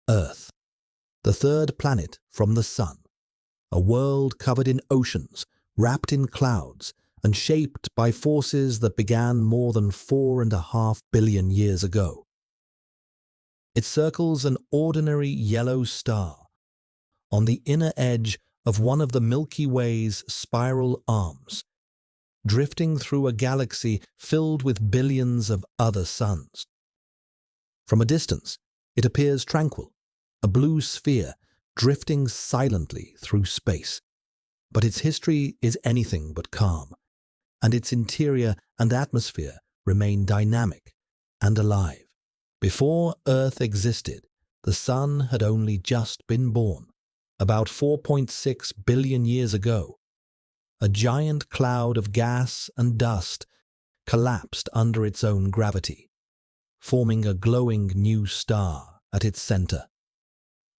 Earth, the third planet from the Sun, a world covered in oceans, wrapped in clouds, and shaped by forces that began more than 4.5 billion years ago. It circles an ordinary yellow star on the inner edge of one of the Milky Way's spiral arms, drifting through a galaxy filled with billions of other suns. From a distance, it appears tranquil, a blue sphere drifting silently through space. But its history is anything but calm, and its interior and atmosphere remain dynamic and alive. Before Earth existed, the Sun had only just been born, about 4.6 billion years ago. A giant cloud of gas and dust collapsed under its own gravity, forming a glowing new star at its center.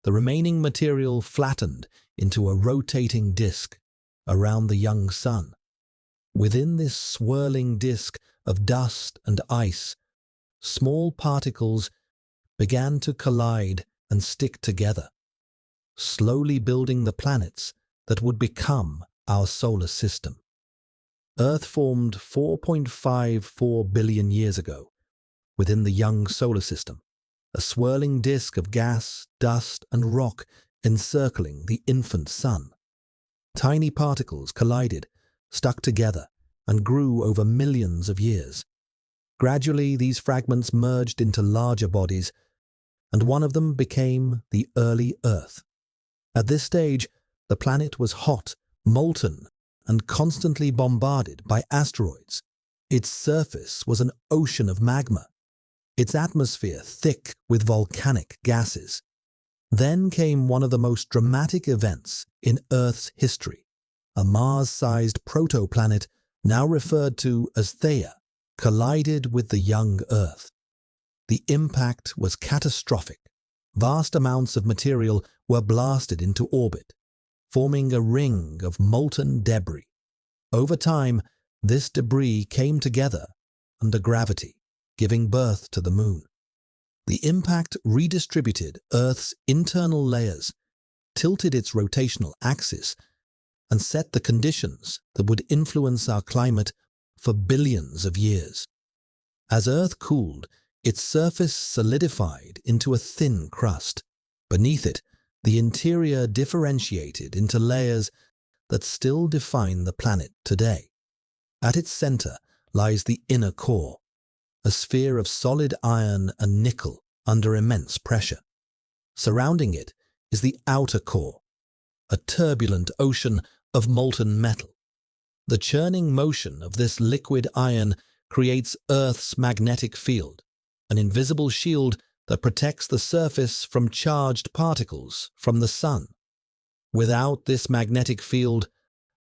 The remaining material flattened into a rotating disk around the young Sun. Within this swirling disk of dust and ice, small particles began to collide and stick together, slowly building the planets that would become our solar system. Earth formed 4.54 billion years ago within the young solar system, a swirling disk of gas, dust, and rock encircling the infant Sun. Tiny particles collided, stuck together, and grew over millions of years. Gradually, these fragments merged into larger bodies, and one of them became the early Earth. At this stage, the planet was hot, molten, and constantly bombarded by asteroids. Its surface was an ocean of magma, its atmosphere thick with volcanic gases. Then came one of the most dramatic events in Earth's history. A Mars-sized protoplanet, now referred to as Theia, collided with the young Earth. The impact was catastrophic. Vast amounts of material were blasted into orbit, forming a ring of molten debris. Over time, this debris came together under gravity, giving birth to the Moon. The impact redistributed Earth's internal layers, tilted its rotational axis, and set the conditions that would influence our climate for billions of years. As Earth cooled, its surface solidified into a thin crust. Beneath it, the interior differentiated into layers that still define the planet today. At its center lies the inner core, a sphere of solid iron and nickel under immense pressure. Surrounding it is the outer core, a turbulent ocean of molten metal. The churning motion of this liquid iron creates Earth's magnetic field, an invisible shield that protects the surface from charged particles from the Sun. Without this magnetic field,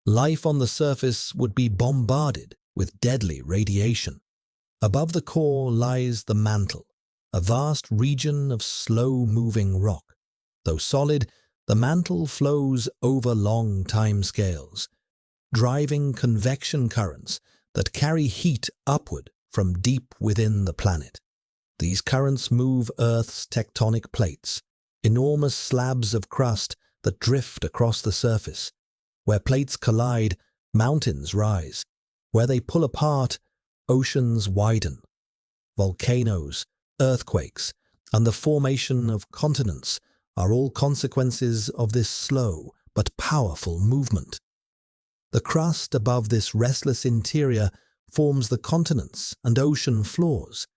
life on the surface would be bombarded with deadly radiation. Above the core lies the mantle, a vast region of slow-moving rock. Though solid, the mantle flows over long timescales, driving convection currents that carry heat upward from deep within the planet. These currents move Earth's tectonic plates, enormous slabs of crust that drift across the surface. Where plates collide, mountains rise. Where they pull apart, oceans widen. Volcanoes, earthquakes, and the formation of continents are all consequences of this slow but powerful movement. The crust above this restless interior forms the continents and ocean floors,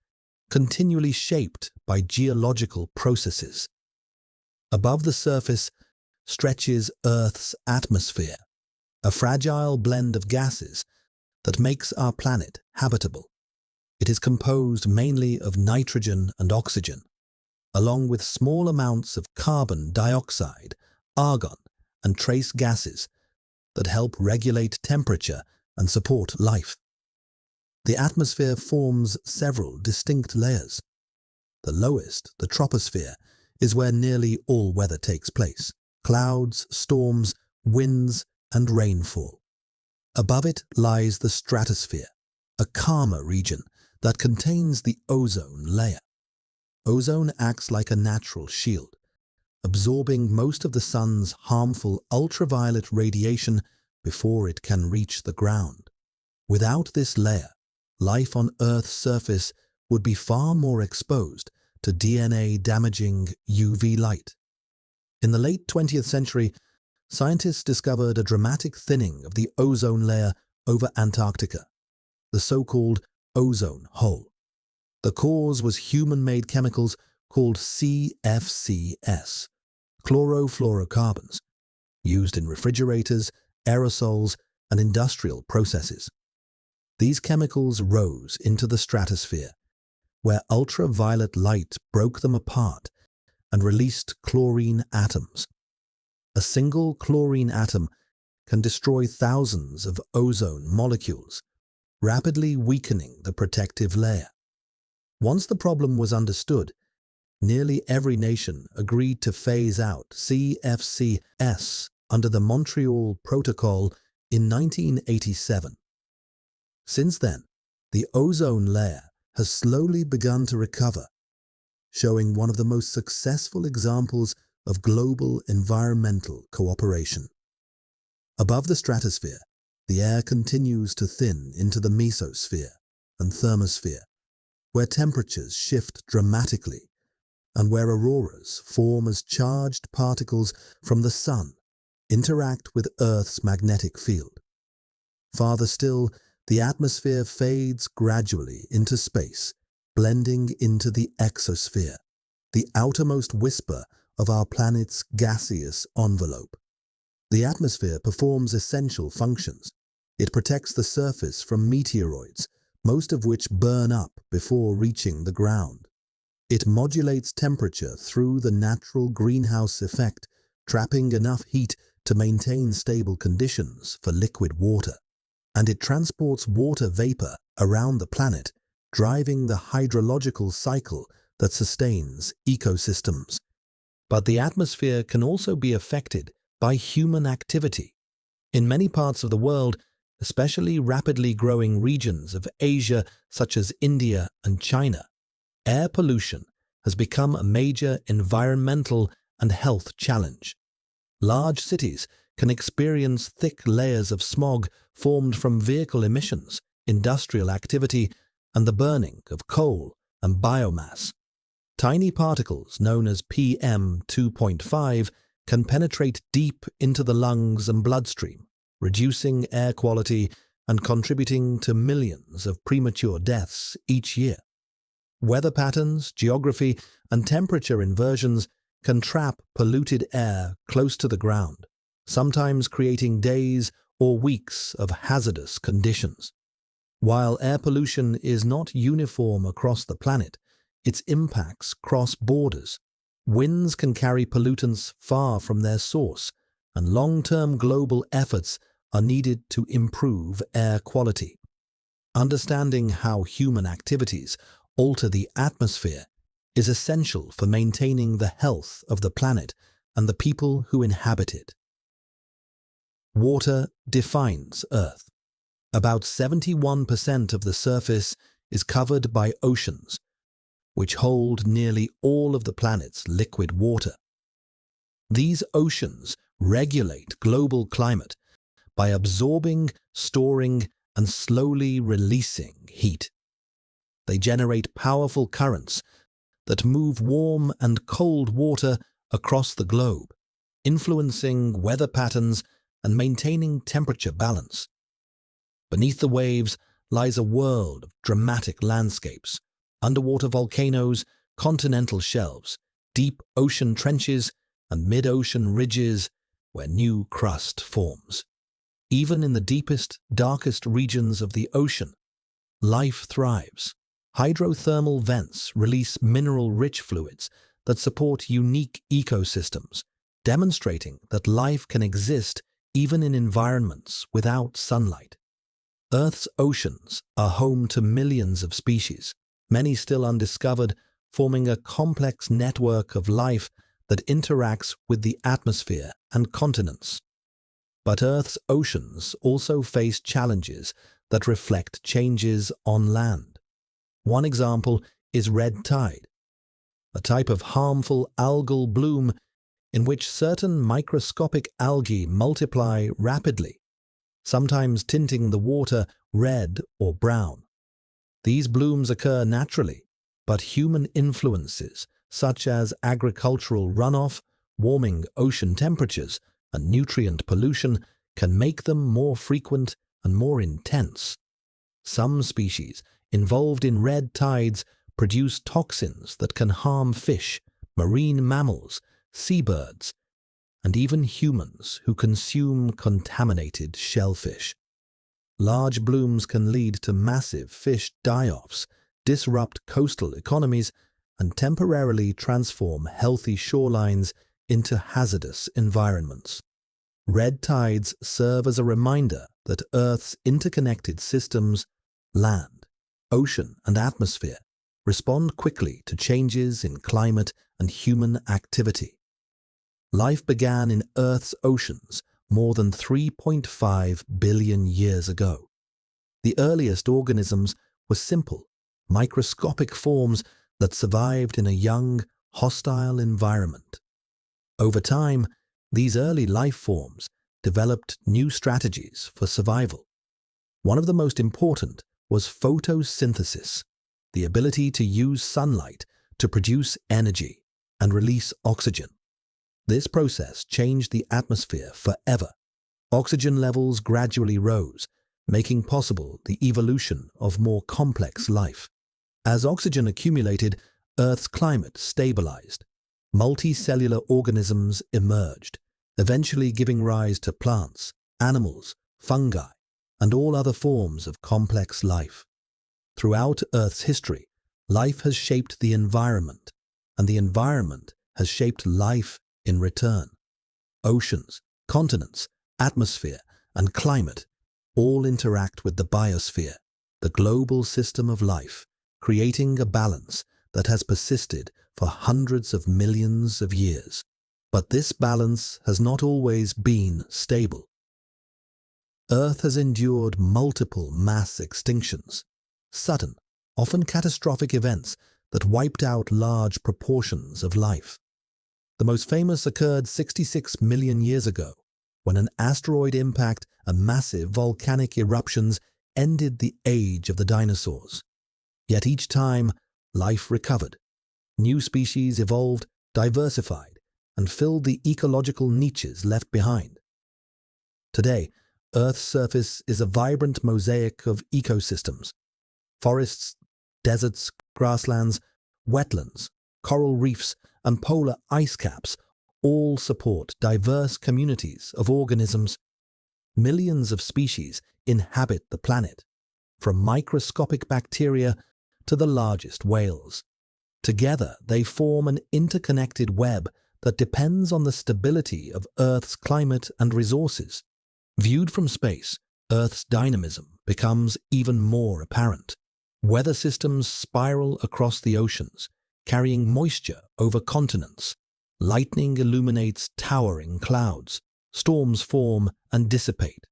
continually shaped by geological processes. Above the surface stretches Earth's atmosphere, a fragile blend of gases that makes our planet habitable. It is composed mainly of nitrogen and oxygen, along with small amounts of carbon dioxide, argon, and trace gases that help regulate temperature and support life. The atmosphere forms several distinct layers. The lowest, the troposphere, is where nearly all weather takes place: clouds, storms, winds, and rainfall. Above it lies the stratosphere, a calmer region that contains the ozone layer. Ozone acts like a natural shield, absorbing most of the sun's harmful ultraviolet radiation before it can reach the ground. Without this layer, life on Earth's surface would be far more exposed to DNA-damaging UV light. In the late 20th century, scientists discovered a dramatic thinning of the ozone layer over Antarctica, the so-called Ozone Hole. The cause was human-made chemicals called CFCs, chlorofluorocarbons, used in refrigerators, aerosols, and industrial processes. These chemicals rose into the stratosphere, where ultraviolet light broke them apart and released chlorine atoms. A single chlorine atom can destroy thousands of ozone molecules, rapidly weakening the protective layer. Once the problem was understood, nearly every nation agreed to phase out CFCs under the Montreal Protocol in 1987. Since then, the ozone layer has slowly begun to recover, showing one of the most successful examples of global environmental cooperation. Above the stratosphere, the air continues to thin into the Mesosphere and Thermosphere, where temperatures shift dramatically and where auroras form as charged particles from the sun interact with Earth's magnetic field. Farther still, the atmosphere fades gradually into space, blending into the Exosphere, the outermost whisper of our planet's gaseous envelope. The atmosphere performs essential functions. It protects the surface from meteoroids, most of which burn up before reaching the ground. It modulates temperature through the natural greenhouse effect, trapping enough heat to maintain stable conditions for liquid water. And it transports water vapor around the planet, driving the hydrological cycle that sustains ecosystems. But the atmosphere can also be affected by human activity. In many parts of the world, especially rapidly growing regions of Asia such as India and China, air pollution has become a major environmental and health challenge. Large cities can experience thick layers of smog formed from vehicle emissions, industrial activity, and the burning of coal and biomass. Tiny particles known as PM 2.5 can penetrate deep into the lungs and bloodstream, reducing air quality and contributing to millions of premature deaths each year. Weather patterns, geography, and temperature inversions can trap polluted air close to the ground, sometimes creating days or weeks of hazardous conditions. While air pollution is not uniform across the planet, its impacts cross borders. Winds can carry pollutants far from their source, and long-term global efforts are needed to improve air quality. Understanding how human activities alter the atmosphere is essential for maintaining the health of the planet and the people who inhabit it. Water defines Earth. About 71% of the surface is covered by oceans, which hold nearly all of the planet's liquid water. These oceans regulate global climate by absorbing, storing, and slowly releasing heat. They generate powerful currents that move warm and cold water across the globe, influencing weather patterns and maintaining temperature balance. Beneath the waves lies a world of dramatic landscapes, underwater volcanoes, continental shelves, deep ocean trenches, and mid-ocean ridges where new crust forms. Even in the deepest, darkest regions of the ocean, life thrives. Hydrothermal vents release mineral-rich fluids that support unique ecosystems, demonstrating that life can exist even in environments without sunlight. Earth's oceans are home to millions of species, many still undiscovered, forming a complex network of life that interacts with the atmosphere and continents. But Earth's oceans also face challenges that reflect changes on land. One example is red tide, a type of harmful algal bloom in which certain microscopic algae multiply rapidly, sometimes tinting the water red or brown. These blooms occur naturally, but human influences, such as agricultural runoff, warming ocean temperatures, and nutrient pollution, can make them more frequent and more intense. Some species involved in red tides produce toxins that can harm fish, marine mammals, seabirds, and even humans who consume contaminated shellfish. Large blooms can lead to massive fish die-offs, disrupt coastal economies, and temporarily transform healthy shorelines into hazardous environments. Red tides serve as a reminder that Earth's interconnected systems, land, ocean, and atmosphere, respond quickly to changes in climate and human activity. Life began in Earth's oceans more than 3.5 billion years ago. The earliest organisms were simple, microscopic forms that survived in a young, hostile environment. Over time, these early life forms developed new strategies for survival. One of the most important was photosynthesis, the ability to use sunlight to produce energy and release oxygen. This process changed the atmosphere forever. Oxygen levels gradually rose, making possible the evolution of more complex life. As oxygen accumulated, Earth's climate stabilized. Multicellular organisms emerged, eventually giving rise to plants, animals, fungi, and all other forms of complex life. Throughout Earth's history, life has shaped the environment, and the environment has shaped life in return. Oceans, continents, atmosphere, and climate all interact with the biosphere, the global system of life, creating a balance that has persisted for hundreds of millions of years. But this balance has not always been stable. Earth has endured multiple mass extinctions, sudden, often catastrophic events that wiped out large proportions of life. The most famous occurred 66 million years ago, when an asteroid impact and massive volcanic eruptions ended the age of the dinosaurs. Yet each time, life recovered. New species evolved, diversified, and filled the ecological niches left behind. Today, Earth's surface is a vibrant mosaic of ecosystems. Forests, deserts, grasslands, wetlands, coral reefs, and polar ice caps all support diverse communities of organisms. Millions of species inhabit the planet, from microscopic bacteria to the largest whales. Together, they form an interconnected web that depends on the stability of Earth's climate and resources. Viewed from space, Earth's dynamism becomes even more apparent. Weather systems spiral across the oceans, carrying moisture over continents. Lightning illuminates towering clouds. Storms form and dissipate.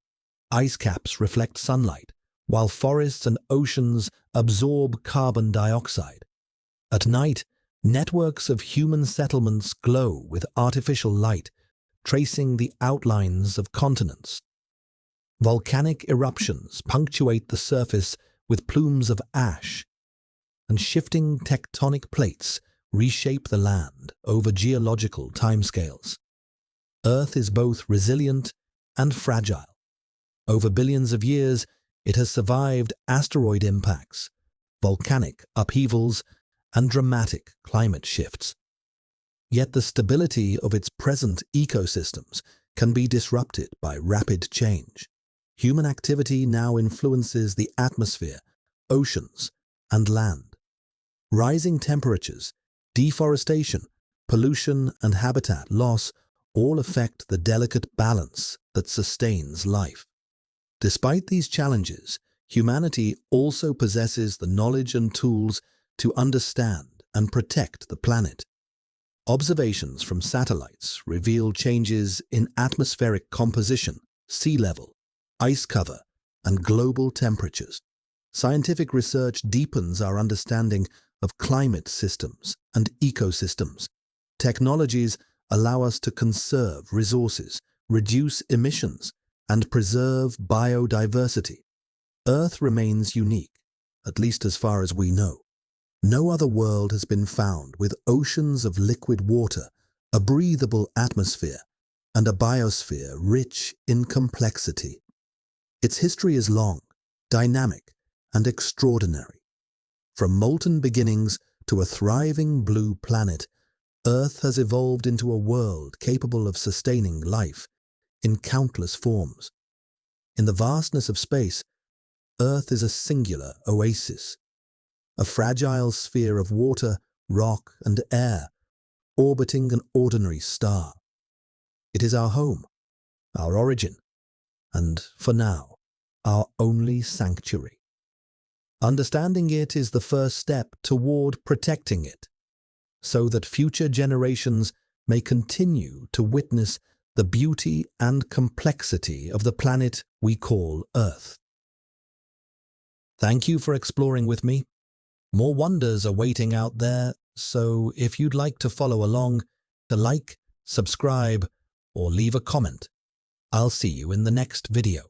Ice caps reflect sunlight, while forests and oceans absorb carbon dioxide. At night, networks of human settlements glow with artificial light, tracing the outlines of continents. Volcanic eruptions punctuate the surface with plumes of ash, and shifting tectonic plates reshape the land over geological timescales. Earth is both resilient and fragile. Over billions of years, it has survived asteroid impacts, volcanic upheavals, and dramatic climate shifts. Yet the stability of its present ecosystems can be disrupted by rapid change. Human activity now influences the atmosphere, oceans, and land. Rising temperatures, deforestation, pollution, and habitat loss all affect the delicate balance that sustains life. Despite these challenges, humanity also possesses the knowledge and tools to understand and protect the planet. Observations from satellites reveal changes in atmospheric composition, sea level, ice cover, and global temperatures. Scientific research deepens our understanding of climate systems and ecosystems. Technologies allow us to conserve resources, reduce emissions, and preserve biodiversity. Earth remains unique, at least as far as we know. No other world has been found with oceans of liquid water, a breathable atmosphere, and a biosphere rich in complexity. Its history is long, dynamic, and extraordinary. From molten beginnings to a thriving blue planet, Earth has evolved into a world capable of sustaining life in countless forms. In the vastness of space, Earth is a singular oasis, a fragile sphere of water, rock, and air, orbiting an ordinary star. It is our home, our origin, and, for now, our only sanctuary. Understanding it is the first step toward protecting it, so that future generations may continue to witness the beauty and complexity of the planet we call Earth. Thank you for exploring with me. More wonders are waiting out there, so if you'd like to follow along, to like, subscribe, or leave a comment. I'll see you in the next video.